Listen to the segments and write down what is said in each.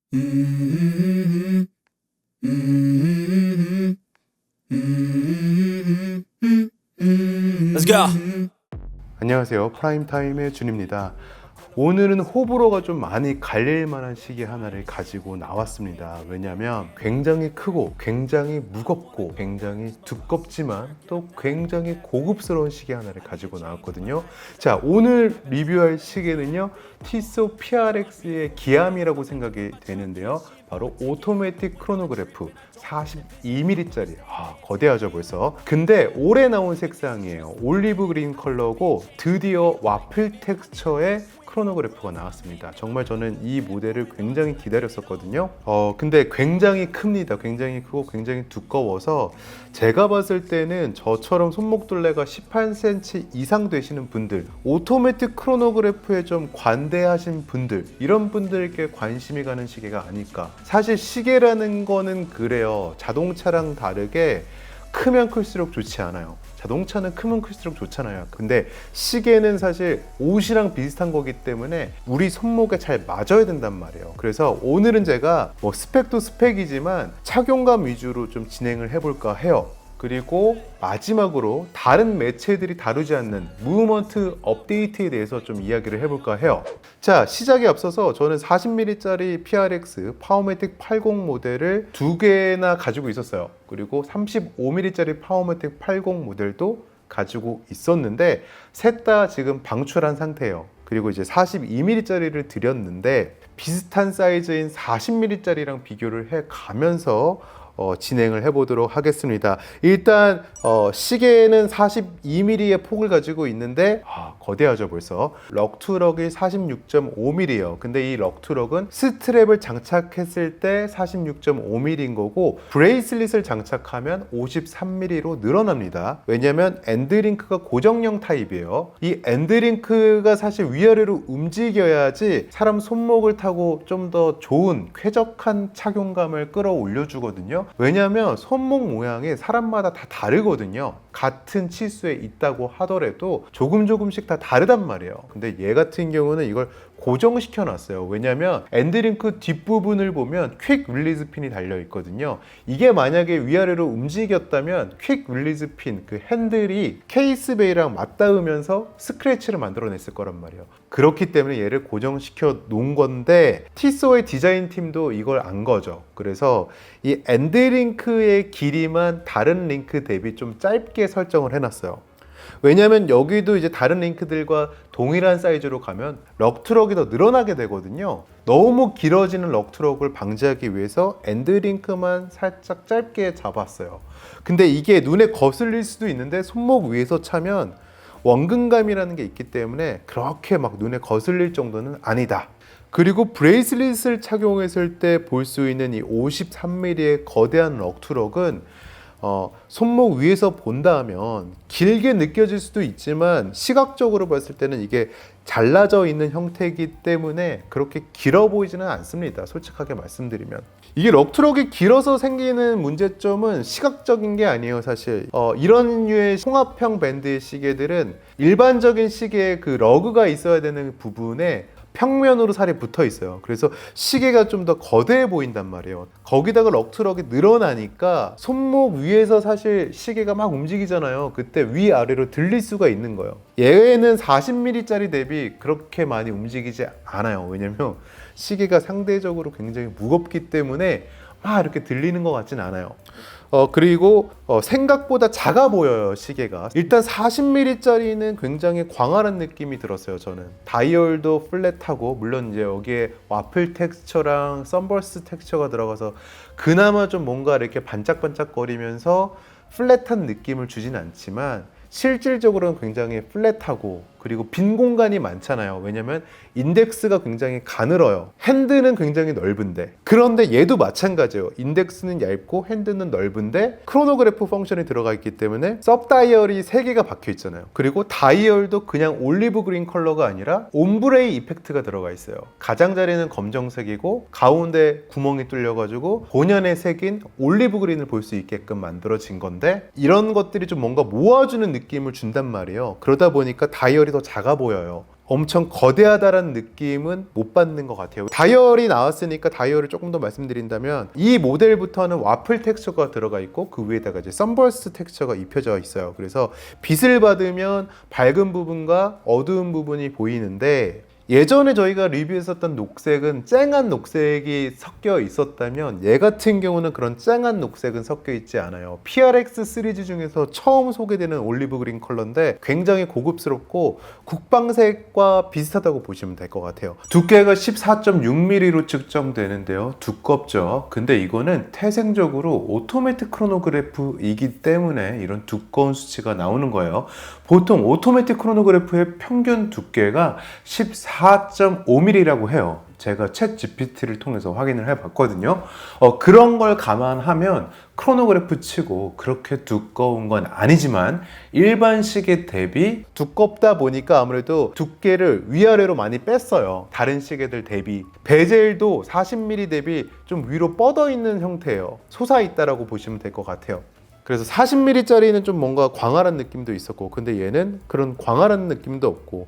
Let's go. 안녕하세요. 프라임타임의 준입니다. 오늘은 호불호가 좀 많이 갈릴 만한 시계 하나를 가지고 나왔습니다. 왜냐하면 굉장히 크고 굉장히 무겁고 굉장히 두껍지만 또 굉장히 고급스러운 시계 하나를 가지고 나왔거든요. 자, 오늘 리뷰할 시계는요, 티소 PRX의 기암이라고 생각이 되는데요. 바로 오토매틱 크로노그래프 42mm짜리. 거대하죠 벌써. 근데 올해 나온 색상이에요. 올리브 그린 컬러고 드디어 와플 텍스처의 크로노그래프가 나왔습니다. 정말 저는 이 모델을 굉장히 기다렸었거든요. 근데 굉장히 큽니다. 굉장히 크고 굉장히 두꺼워서 제가 봤을 때는 저처럼 손목둘레가 18cm 이상 되시는 분들, 오토매틱 크로노그래프에 좀 관대하신 분들, 이런 분들께 관심이 가는 시계가 아닐까. 사실 시계라는 거는 그래요. 자동차랑 다르게 크면 클수록 좋지 않아요. 자동차는 크면 클수록 좋잖아요. 근데 시계는 사실 옷이랑 비슷한 거기 때문에 우리 손목에 잘 맞아야 된단 말이에요. 그래서 오늘은 제가 스펙도 스펙이지만 착용감 위주로 좀 진행을 해볼까 해요. 그리고 마지막으로 다른 매체들이 다루지 않는 무브먼트 업데이트에 대해서 좀 이야기를 해볼까 해요. 자, 시작에 앞서서 저는 40mm짜리 PRX 파워매틱 80 모델을 두 개나 가지고 있었어요. 그리고 35mm짜리 파워매틱 80 모델도 가지고 있었는데 셋 다 지금 방출한 상태예요. 그리고 이제 42mm짜리를 드렸는데 비슷한 사이즈인 40mm짜리랑 비교를 해 가면서 진행을 해보도록 하겠습니다. 일단 시계는 42mm의 폭을 가지고 있는데 거대하죠 벌써. 럭투럭이 46.5mm예요. 근데 이 럭투럭은 스트랩을 장착했을 때 46.5mm인 거고 브레이슬릿을 장착하면 53mm로 늘어납니다. 왜냐면 엔드링크가 고정형 타입이에요. 이 엔드링크가 사실 위아래로 움직여야지 사람 손목을 타고 좀 더 좋은 쾌적한 착용감을 끌어올려 주거든요. 왜냐하면 손목 모양이 사람마다 다 다르거든요. 같은 치수에 있다고 하더라도 조금씩 다 다르단 말이에요. 근데 얘 같은 경우는 이걸 고정시켜 놨어요. 왜냐하면 엔드링크 뒷부분을 보면 퀵 릴리즈 핀이 달려 있거든요. 이게 만약에 위아래로 움직였다면 퀵 릴리즈 핀, 그 핸들이 케이스 베이랑 맞닿으면서 스크래치를 만들어냈을 거란 말이에요. 그렇기 때문에 얘를 고정시켜 놓은 건데 티소의 디자인 팀도 이걸 안 거죠. 그래서 이 엔드링크의 길이만 다른 링크 대비 좀 짧게 설정을 해놨어요. 왜냐하면 여기도 이제 다른 링크들과 동일한 사이즈로 가면 럭트럭이 더 늘어나게 되거든요. 너무 길어지는 럭트럭을 방지하기 위해서 엔드링크만 살짝 짧게 잡았어요. 근데 이게 눈에 거슬릴 수도 있는데 손목 위에서 차면 원근감이라는 게 있기 때문에 그렇게 막 눈에 거슬릴 정도는 아니다. 그리고 브레이슬릿을 착용했을 때 볼 수 있는 이 53mm의 거대한 럭투럭은 손목 위에서 본다 하면 길게 느껴질 수도 있지만 시각적으로 봤을 때는 이게 잘라져 있는 형태이기 때문에 그렇게 길어 보이지는 않습니다. 솔직하게 말씀드리면. 이게 럭트럭이 길어서 생기는 문제점은 시각적인 게 아니에요. 사실 이런 류의 통합형 밴드의 시계들은 일반적인 시계에 그 러그가 있어야 되는 부분에 평면으로 살이 붙어 있어요. 그래서 시계가 좀 더 거대해 보인단 말이에요. 거기다가 럭트럭이 늘어나니까 손목 위에서 사실 시계가 막 움직이잖아요. 그때 위아래로 들릴 수가 있는 거예요. 얘는 40mm짜리 대비 그렇게 많이 움직이지 않아요. 왜냐면 시계가 상대적으로 굉장히 무겁기 때문에 막 이렇게 들리는 것 같진 않아요. 그리고 생각보다 작아 보여요. 시계가. 일단 40mm짜리는 굉장히 광활한 느낌이 들었어요. 저는 다이얼도 플랫하고, 물론 이제 여기에 와플 텍스처랑 썬버스트 텍스처가 들어가서 그나마 좀 뭔가 이렇게 반짝반짝거리면서 플랫한 느낌을 주진 않지만 실질적으로는 굉장히 플랫하고, 그리고 빈 공간이 많잖아요. 왜냐면 인덱스가 굉장히 가늘어요. 핸드는 굉장히 넓은데, 그런데 얘도 마찬가지예요. 인덱스는 얇고 핸드는 넓은데 크로노그래프 펑션이 들어가 있기 때문에 섭 다이얼이 3개가 박혀 있잖아요. 그리고 다이얼도 그냥 올리브 그린 컬러가 아니라 옴브레이 이펙트가 들어가 있어요. 가장자리는 검정색이고 가운데 구멍이 뚫려가지고 본연의 색인 올리브 그린을 볼 수 있게끔 만들어진 건데, 이런 것들이 좀 뭔가 모아주는 느낌을 준단 말이에요. 그러다 보니까 다이얼이 더 작아 보여요. 엄청 거대하다라는 느낌은 못 받는 것 같아요. 다이얼이 나왔으니까 다이얼을 조금 더 말씀드린다면 이 모델부터는 와플 텍스처가 들어가 있고 그 위에다가 이제 선버스트 텍스처가 입혀져 있어요. 그래서 빛을 받으면 밝은 부분과 어두운 부분이 보이는데, 예전에 저희가 리뷰했었던 녹색은 쨍한 녹색이 섞여 있었다면 얘 같은 경우는 그런 쨍한 녹색은 섞여 있지 않아요. PRX 시리즈 중에서 처음 소개되는 올리브 그린 컬러인데 굉장히 고급스럽고 국방색과 비슷하다고 보시면 될 것 같아요. 두께가 14.6mm로 측정되는데요. 두껍죠. 근데 이거는 태생적으로 오토매틱 크로노그래프이기 때문에 이런 두꺼운 수치가 나오는 거예요. 보통 오토매틱 크로노그래프의 평균 두께가 14.5mm라고 해요. 제가 챗 GPT를 통해서 확인을 해봤거든요. 그런 걸 감안하면 크로노그래프 치고 그렇게 두꺼운 건 아니지만 일반 시계 대비 두껍다 보니까 아무래도 두께를 위아래로 많이 뺐어요. 다른 시계들 대비. 베젤도 40mm 대비 좀 위로 뻗어 있는 형태예요. 솟아있다라고 보시면 될 것 같아요. 그래서 40mm짜리는 좀 뭔가 광활한 느낌도 있었고, 근데 얘는 그런 광활한 느낌도 없고,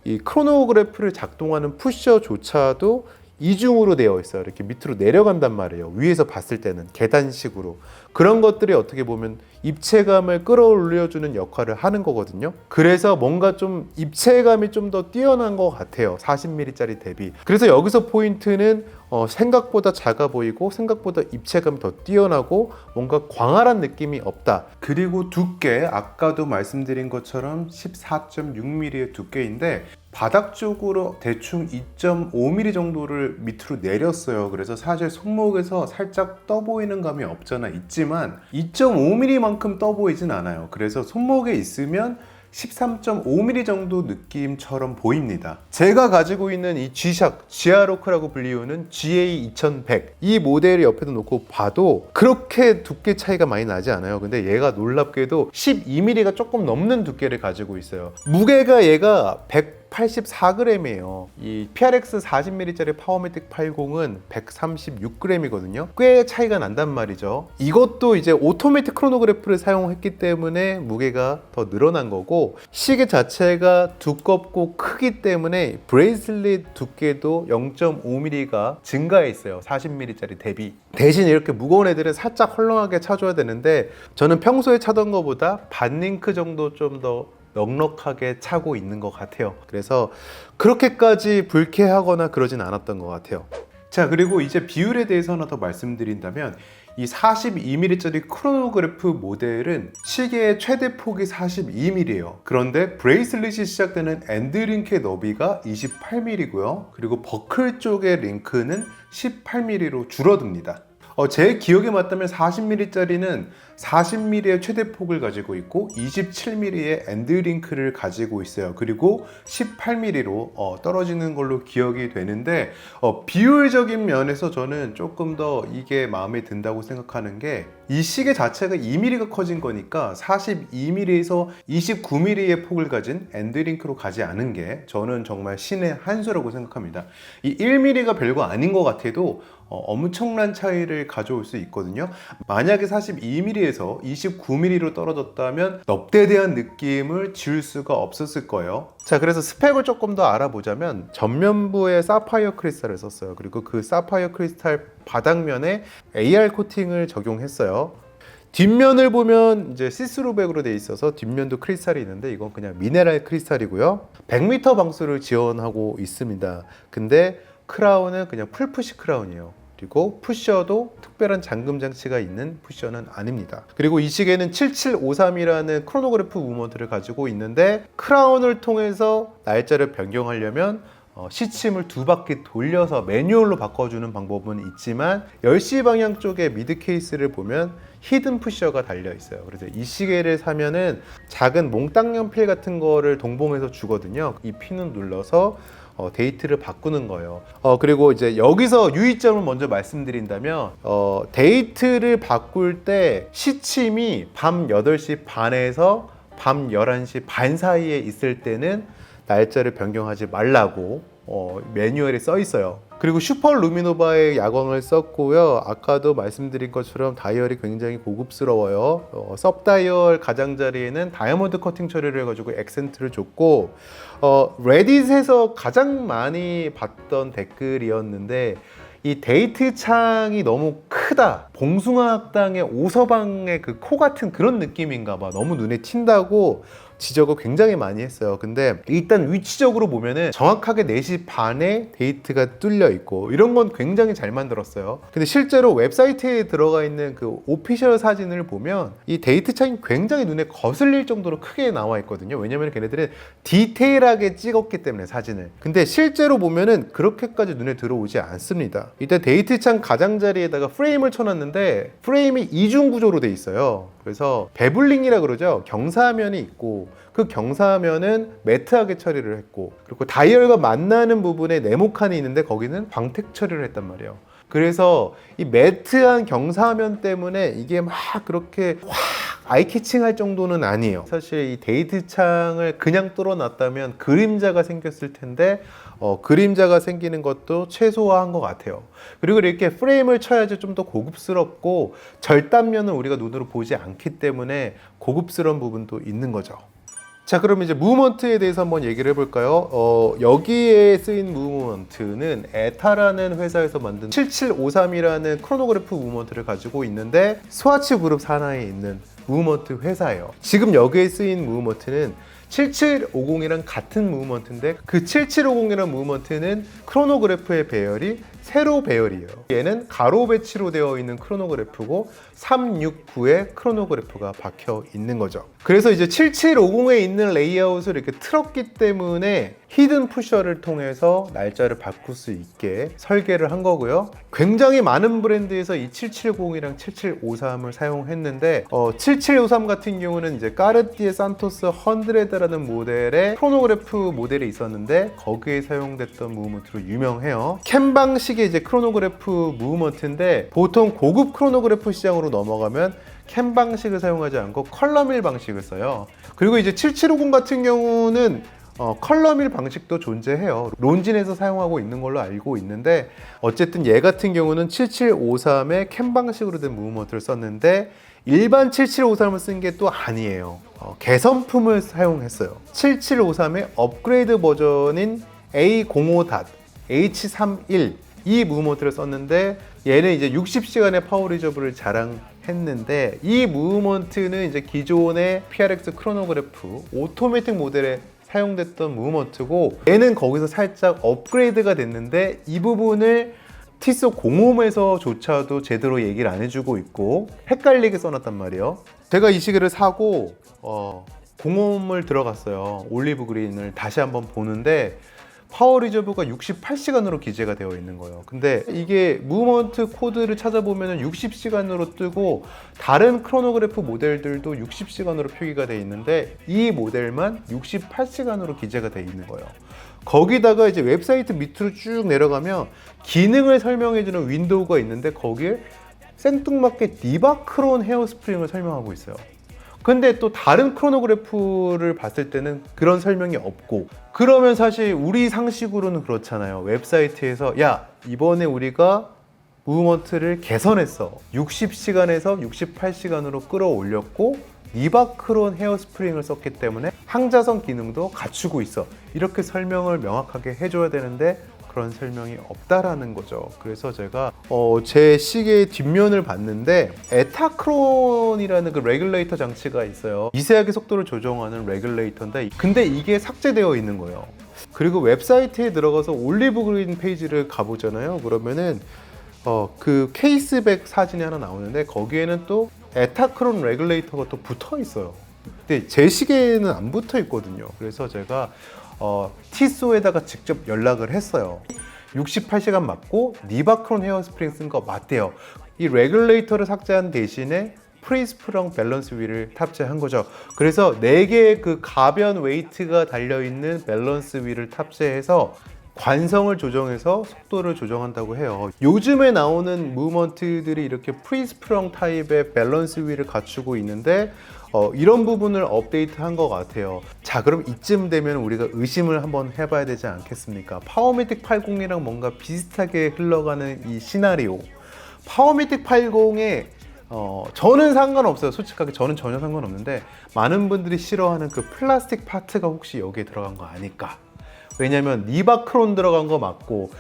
이 크로노그래프를 작동하는 푸셔조차도 이중으로 되어 있어요. 이렇게 밑으로 내려간단 말이에요. 위에서 봤을 때는 계단식으로. 그런 것들이 어떻게 보면 입체감을 끌어올려주는 역할을 하는 거거든요. 그래서 뭔가 좀 입체감이 좀 더 뛰어난 것 같아요. 40mm짜리 대비. 그래서 여기서 포인트는 생각보다 작아 보이고 생각보다 입체감이 더 뛰어나고 뭔가 광활한 느낌이 없다. 그리고 두께, 아까도 말씀드린 것처럼 14.6mm의 두께인데 바닥 쪽으로 대충 2.5mm 정도를 밑으로 내렸어요. 그래서 사실 손목에서 살짝 떠 보이는 감이 없잖아 있지만 2.5mm만큼 떠 보이진 않아요. 그래서 손목에 있으면 13.5mm 정도 느낌처럼 보입니다. 제가 가지고 있는 이 G샥, 지아로크라고 불리우는 GA2100 이 모델을 옆에도 놓고 봐도 그렇게 두께 차이가 많이 나지 않아요. 근데 얘가 놀랍게도 12mm가 조금 넘는 두께를 가지고 있어요. 무게가 얘가 184g이에요. 이 PRX 40mm짜리 파워매틱 80은 136g이거든요. 꽤 차이가 난단 말이죠. 이것도 이제 오토매틱 크로노그래프를 사용했기 때문에 무게가 더 늘어난 거고, 시계 자체가 두껍고 크기 때문에 브레이슬릿 두께도 0.5mm가 증가했어요. 40mm짜리 대비. 대신 이렇게 무거운 애들은 살짝 헐렁하게 차줘야 되는데 저는 평소에 차던 것보다 반 링크 정도 좀 더 넉넉하게 차고 있는 것 같아요. 그래서 그렇게까지 불쾌하거나 그러진 않았던 것 같아요. 자, 그리고 이제 비율에 대해서 하나 더 말씀드린다면 이 42mm짜리 크로노그래프 모델은 시계의 최대 폭이 42mm예요. 그런데 브레이슬릿이 시작되는 엔드링크의 너비가 28mm고요. 그리고 버클 쪽의 링크는 18mm로 줄어듭니다. 제 기억에 맞다면 40mm짜리는 40mm의 최대 폭을 가지고 있고 27mm의 엔드링크를 가지고 있어요. 그리고 18mm로 떨어지는 걸로 기억이 되는데 비율적인 면에서 저는 조금 더 이게 마음에 든다고 생각하는 게, 이 시계 자체가 2mm가 커진 거니까 42mm에서 29mm의 폭을 가진 엔드링크로 가지 않은 게 저는 정말 신의 한 수라고 생각합니다. 이 1mm가 별거 아닌 것 같아도 엄청난 차이를 가져올 수 있거든요. 만약에 42mm에서 29mm로 떨어졌다면 넙대대한 느낌을 지울 수가 없었을 거예요. 자, 그래서 스펙을 조금 더 알아보자면 전면부에 사파이어 크리스탈을 썼어요. 그리고 그 사파이어 크리스탈 바닥면에 AR 코팅을 적용했어요. 뒷면을 보면 이제 시스루백으로 되어 있어서 뒷면도 크리스탈이 있는데 이건 그냥 미네랄 크리스탈이고요. 100m 방수를 지원하고 있습니다. 근데 크라운은 그냥 풀푸시 크라운이에요. 그리고 푸셔도 특별한 잠금 장치가 있는 푸셔는 아닙니다. 그리고 이 시계는 7753이라는 크로노그래프 무브먼트를 가지고 있는데, 크라운을 통해서 날짜를 변경하려면 시침을 2바퀴 돌려서 매뉴얼로 바꿔주는 방법은 있지만 10시 방향 쪽에 미드 케이스를 보면 히든 푸셔가 달려 있어요. 그래서 이 시계를 사면은 작은 몽땅 연필 같은 거를 동봉해서 주거든요. 이 핀을 눌러서 데이트를 바꾸는 거예요. 그리고 이제 여기서 유의점을 먼저 말씀드린다면 데이트를 바꿀 때 시침이 밤 8시 반에서 밤 11시 반 사이에 있을 때는 날짜를 변경하지 말라고 매뉴얼에 써 있어요. 그리고 슈퍼 루미노바의 야광을 썼고요. 아까도 말씀드린 것처럼 다이얼이 굉장히 고급스러워요. 섭 다이얼 가장자리에는 다이아몬드 커팅 처리를 해가지고 액센트를 줬고, 레딧에서 가장 많이 봤던 댓글이었는데, 이 데이트 창이 너무 크다, 봉숭아 학당의 오서방의 그 코 같은 그런 느낌인가 봐, 너무 눈에 튄다고 지적을 굉장히 많이 했어요. 근데 일단 위치적으로 보면은 정확하게 4시 반에 데이트가 뚫려 있고 이런 건 굉장히 잘 만들었어요. 근데 실제로 웹사이트에 들어가 있는 그 오피셜 사진을 보면 이 데이트 창이 굉장히 눈에 거슬릴 정도로 크게 나와 있거든요. 왜냐면 걔네들은 디테일하게 찍었기 때문에 사진을. 근데 실제로 보면은 그렇게까지 눈에 들어오지 않습니다. 일단 데이트 창 가장자리에다가 프레임을 쳐놨는데 프레임이 이중 구조로 돼 있어요. 그래서 베블링이라 그러죠. 경사면이 있고 그 경사면은 매트하게 처리를 했고, 그리고 다이얼과 만나는 부분에 네모칸이 있는데 거기는 광택 처리를 했단 말이에요. 그래서 이 매트한 경사면 때문에 이게 막 그렇게 확 아이캐칭할 정도는 아니에요. 사실 이 데이트 창을 그냥 뚫어놨다면 그림자가 생겼을 텐데 그림자가 생기는 것도 최소화한 것 같아요. 그리고 이렇게 프레임을 쳐야지 좀 더 고급스럽고 절단면은 우리가 눈으로 보지 않기 때문에 고급스러운 부분도 있는 거죠. 자, 그럼 이제 무브먼트에 대해서 한번 얘기를 해볼까요? 여기에 쓰인 무브먼트는 에타라는 회사에서 만든 7753이라는 크로노그래프 무브먼트를 가지고 있는데 스와츠 그룹 산하에 있는 무브먼트 회사예요. 지금 여기에 쓰인 무브먼트는 7750이랑 같은 무브먼트인데 그 7750이라는 무브먼트는 크로노그래프의 배열이 세로 배열이에요. 얘는 가로 배치로 되어 있는 크로노그래프고 369에 크로노그래프가 박혀 있는 거죠. 그래서 이제 7750에 있는 레이아웃을 이렇게 틀었기 때문에 히든 푸셔를 통해서 날짜를 바꿀 수 있게 설계를 한 거고요. 굉장히 많은 브랜드에서 이 7750이랑 7753을 사용했는데 7753 같은 경우는 이제 까르띠에 산토스 100라는 모델의 크로노그래프 모델이 있었는데 거기에 사용됐던 무브먼트로 유명해요. 캔 방식의 이제 크로노그래프 무브먼트인데 보통 고급 크로노그래프 시장으로 넘어가면 캔 방식을 사용하지 않고 컬러밀 방식을 써요. 그리고 이제 7750 같은 경우는 컬러밀 방식도 존재해요. 론진에서 사용하고 있는 걸로 알고 있는데 어쨌든 얘 같은 경우는 7753의 캔 방식으로 된 무브먼트를 썼는데 일반 7753을 쓴 게 또 아니에요. 개선품을 사용했어요. 7753의 업그레이드 버전인 A05.H31 이 무브먼트를 썼는데 얘는 이제 60시간의 파워 리저브를 자랑했는데 이 무브먼트는 이제 기존의 PRX 크로노그래프 오토매틱 모델에 사용됐던 무브먼트고 얘는 거기서 살짝 업그레이드가 됐는데 이 부분을 티소 05에서조차도 제대로 얘기를 안 해주고 있고 헷갈리게 써놨단 말이에요. 제가 이 시계를 사고 05을 들어갔어요. 올리브 그린을 다시 한번 보는데 파워 리저브가 68시간으로 기재가 되어 있는 거예요. 근데 이게 무브먼트 코드를 찾아보면 60시간으로 뜨고 다른 크로노그래프 모델들도 60시간으로 표기가 되어 있는데 이 모델만 68시간으로 기재가 되어 있는 거예요. 거기다가 이제 웹사이트 밑으로 쭉 내려가면 기능을 설명해주는 윈도우가 있는데 거기에 생뚱맞게 니바크론 헤어스프링을 설명하고 있어요. 근데 또 다른 크로노그래프를 봤을 때는 그런 설명이 없고, 그러면 사실 우리 상식으로는 그렇잖아요. 웹사이트에서 야, 이번에 우리가 무브먼트를 개선했어. 60시간에서 68시간으로 끌어올렸고 니바크론 헤어스프링을 썼기 때문에 항자성 기능도 갖추고 있어. 이렇게 설명을 명확하게 해줘야 되는데 그런 설명이 없다라는 거죠. 그래서 제가 제 시계의 뒷면을 봤는데 에타크론이라는 그 레귤레이터 장치가 있어요. 미세하게 속도를 조정하는 레귤레이터인데 근데 이게 삭제되어 있는 거예요. 그리고 웹사이트에 들어가서 올리브 그린 페이지를 가보잖아요. 그러면은 그 케이스백 사진이 하나 나오는데 거기에는 또 에타크론 레귤레이터가 또 붙어 있어요. 근데 제 시계에는 안 붙어 있거든요. 그래서 제가 티소에다가 직접 연락을 했어요. 68시간 맞고 니바크론 헤어스프링 쓴 거 맞대요. 이 레귤레이터를 삭제한 대신에 프리스프랑 밸런스 휠을 탑재한 거죠. 그래서 4개의 그 가변 웨이트가 달려있는 밸런스 휠을 탑재해서 관성을 조정해서 속도를 조정한다고 해요. 요즘에 나오는 무브먼트들이 이렇게 프리스프렁 타입의 밸런스 휠을 갖추고 있는데 이런 부분을 업데이트한 것 같아요. 자, 그럼 이쯤 되면 우리가 의심을 한번 해봐야 되지 않겠습니까? 파워매틱 80이랑 뭔가 비슷하게 흘러가는 이 시나리오. 파워매틱 80에 저는 상관없어요. 솔직하게 저는 전혀 상관없는데 많은 분들이 싫어하는 그 플라스틱 파트가 혹시 여기에 들어간 거 아닐까? 왜냐면 리바크론 들어간 거 맞고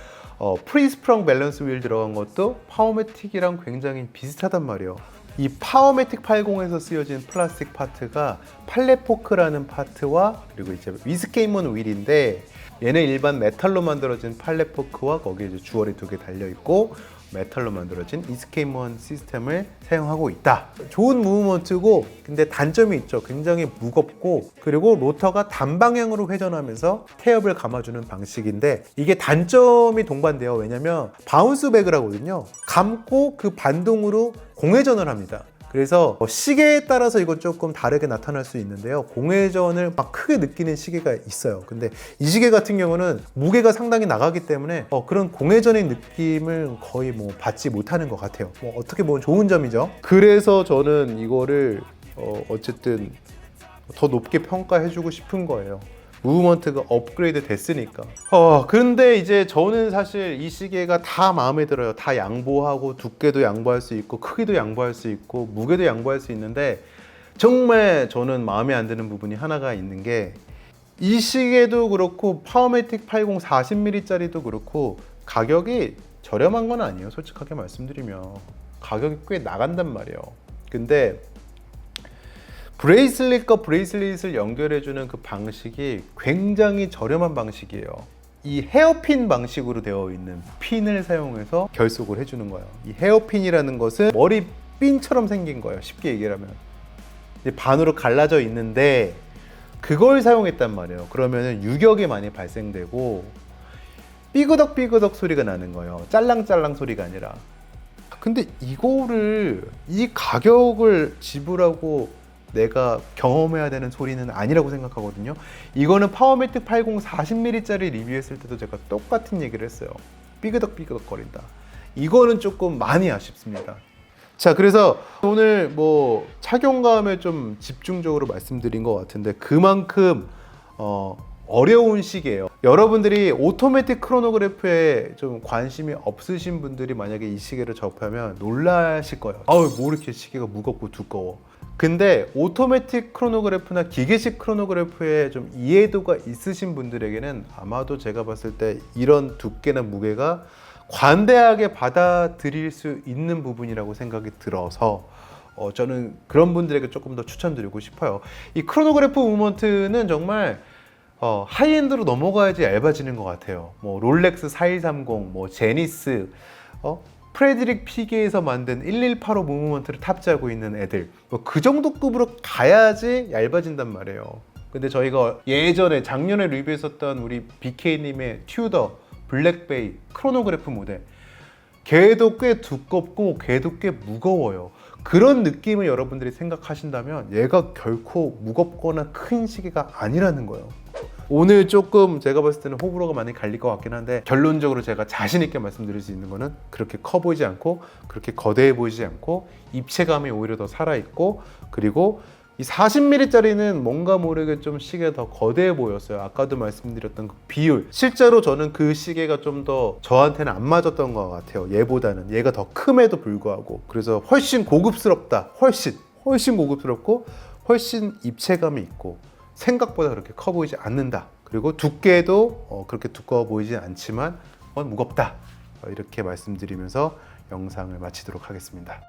프리스프렁 밸런스 휠 들어간 것도 파워매틱이랑 굉장히 비슷하단 말이에요. 이 파워매틱 80에서 쓰여진 플라스틱 파트가 팔렛포크라는 파트와 그리고 이제 위스케이먼 휠인데 얘는 일반 메탈로 만들어진 팔렛포크와 거기에 이제 주얼이 2개 달려 있고 메탈로 만들어진 이스케이먼 시스템을 사용하고 있다. 좋은 무브먼트고 근데 단점이 있죠. 굉장히 무겁고 그리고 로터가 단방향으로 회전하면서 태엽을 감아주는 방식인데 이게 단점이 동반돼요. 왜냐면 바운스 백을 하거든요. 감고 그 반동으로 공회전을 합니다. 그래서 시계에 따라서 이건 조금 다르게 나타날 수 있는데요. 공회전을 막 크게 느끼는 시계가 있어요. 근데 이 시계 같은 경우는 무게가 상당히 나가기 때문에 그런 공회전의 느낌을 거의 뭐 받지 못하는 것 같아요. 어떻게 보면 좋은 점이죠. 그래서 저는 이거를 어쨌든 더 높게 평가해주고 싶은 거예요. 무브먼트가 업그레이드 됐으니까. 그런데 이제 저는 사실 이 시계가 다 마음에 들어요. 다 양보하고 두께도 양보할 수 있고 크기도 양보할 수 있고 무게도 양보할 수 있는데 정말 저는 마음에 안 드는 부분이 하나가 있는 게 이 시계도 그렇고 파워매틱 80 40mm짜리도 그렇고 가격이 저렴한 건 아니에요. 솔직하게 말씀드리면 가격이 꽤 나간단 말이에요. 근데 브레이슬릿과 브레이슬릿을 연결해주는 그 방식이 굉장히 저렴한 방식이에요. 이 헤어핀 방식으로 되어 있는 핀을 사용해서 결속을 해주는 거예요. 이 헤어핀이라는 것은 머리 핀처럼 생긴 거예요. 쉽게 얘기하면 반으로 갈라져 있는데 그걸 사용했단 말이에요. 그러면 유격이 많이 발생되고 삐그덕삐그덕 소리가 나는 거예요. 짤랑짤랑 소리가 아니라. 근데 이거를 이 가격을 지불하고 내가 경험해야 되는 소리는 아니라고 생각하거든요. 이거는 파워매틱 80 40mm짜리 리뷰했을 때도 제가 똑같은 얘기를 했어요. 삐그덕삐그덕 거린다. 이거는 조금 많이 아쉽습니다. 자, 그래서 오늘 뭐 착용감에 좀 집중적으로 말씀드린 것 같은데 그만큼 어려운 시계예요. 여러분들이 오토매틱 크로노그래프에 좀 관심이 없으신 분들이 만약에 이 시계를 접하면 놀라실 거예요. 뭐 이렇게 시계가 무겁고 두꺼워. 근데 오토매틱 크로노그래프나 기계식 크로노그래프에 좀 이해도가 있으신 분들에게는 아마도 제가 봤을 때 이런 두께나 무게가 관대하게 받아들일 수 있는 부분이라고 생각이 들어서 저는 그런 분들에게 조금 더 추천드리고 싶어요. 이 크로노그래프 무브먼트는 정말 하이엔드로 넘어가야지 얇아지는 것 같아요. 뭐 롤렉스 4130, 뭐 제니스, 프레드릭 피게에서 만든 1185 무브먼트를 탑재하고 있는 애들 그 정도 급으로 가야지 얇아진단 말이에요. 근데 저희가 예전에 작년에 리뷰했었던 우리 BK님의 튜더 블랙베이 크로노그래프 모델 걔도 꽤 두껍고 걔도 꽤 무거워요. 그런 느낌을 여러분들이 생각하신다면 얘가 결코 무겁거나 큰 시계가 아니라는 거예요. 오늘 조금 제가 봤을 때는 호불호가 많이 갈릴 것 같긴 한데 결론적으로 제가 자신 있게 말씀드릴 수 있는 거는 그렇게 커 보이지 않고 그렇게 거대해 보이지 않고 입체감이 오히려 더 살아있고 그리고 이 40mm짜리는 뭔가 모르게 좀 시계가 더 거대해 보였어요. 아까도 말씀드렸던 그 비율 실제로 저는 그 시계가 좀 더 저한테는 안 맞았던 것 같아요. 얘보다는 얘가 더 큼에도 불구하고 그래서 훨씬 고급스럽다. 훨씬 고급스럽고 훨씬 입체감이 있고 생각보다 그렇게 커 보이지 않는다. 그리고 두께도 그렇게 두꺼워 보이지 않지만 무겁다. 이렇게 말씀드리면서 영상을 마치도록 하겠습니다.